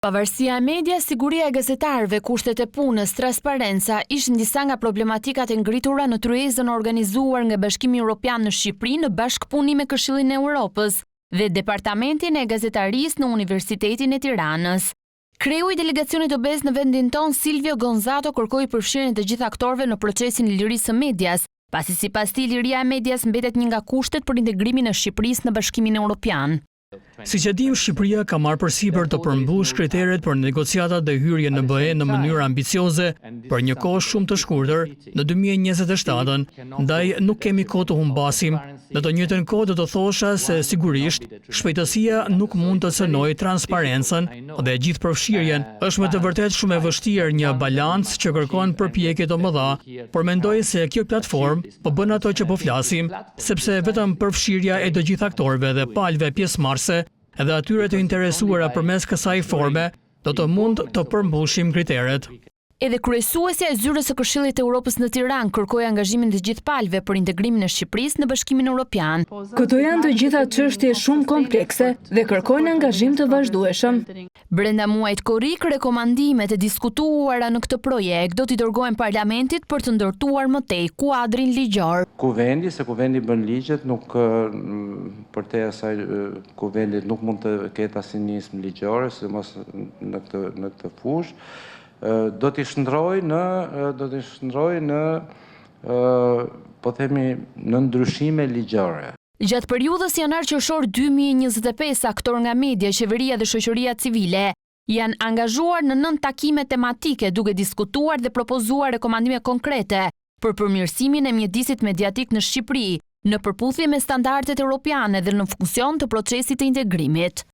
Pavarësia e medias, siguria e gazetarëve, kushtet e punës, transparenca ishin disa nga problematikat e ngritura në tryezën organizuar nga Bashkimi Evropian në Shqipëri në bashkëpunim me Këshillin e Europës dhe Departamentin e Gazetarisë në Universitetin e Tiranës. Kreu i delegacionit obez në vendin ton, Silvio Gonzato, kërkoi përfshirjen e të gjithë aktorëve në procesin e lirisë së medias, pasi sipas tij liria e medias mbetet një nga kushtet për integrimin e Shqipërisë në Bashkimin Evropian. Siç e dim, Shqipëria ka marrë përsipër të përmbush kriteret për negociatat dhe hyrje në BE në mënyrë ambicioze për një kohë shumë të shkurtër në 2027, ndaj nuk kemi kohë të humbasim. Në të njëjtën kohë do të thosha se sigurisht shpejtësia nuk mund të cënojë transparencën dhe gjithë përfshirjen. Është me të vërtetë shumë e vështirë një balancë që kërkon përpjekje të mëdha, por mendoj se kjo platformë po bën ato që po flasim, sepse vetëm përfshirja e të gjithë aktorëve dhe palëve pjesëmarrëse edhe atyre të interesuara përmes kësaj forme do të mund të përmbushim kriteret. Edhe kryesuesja e zyrës së Këshillit të Europës në Tiranë kërkoi angazhimin të gjithë palëve për integrimin e Shqipërisë në Bashkimin Evropian. Këto janë të gjitha çështje shumë komplekse dhe kërkojnë angazhim të vazhdueshëm. Brenda muajit korrik, rekomandimet e diskutuara në këtë projekt do t'i dërgohen Parlamentit për të ndërtuar më tej kuadrin ligjor. Kuvendi bën ligjet, nuk për te asaj kuvendi nuk mund të ketë asnjë nismë ligjore, sidomos në këtë fushë. Do t'i shndroj në po themi në ndryshime ligjore. Gjatë periudhës janar-qershor 2025, aktor nga media, qeveria dhe shoqëria civile janë angazhuar në 9 takime tematike duke diskutuar dhe propozuar rekomandime konkrete për përmirësimin e mjedisit mediatik në Shqipëri, në përputhje me standardet europiane dhe në funksion të procesit të integrimit.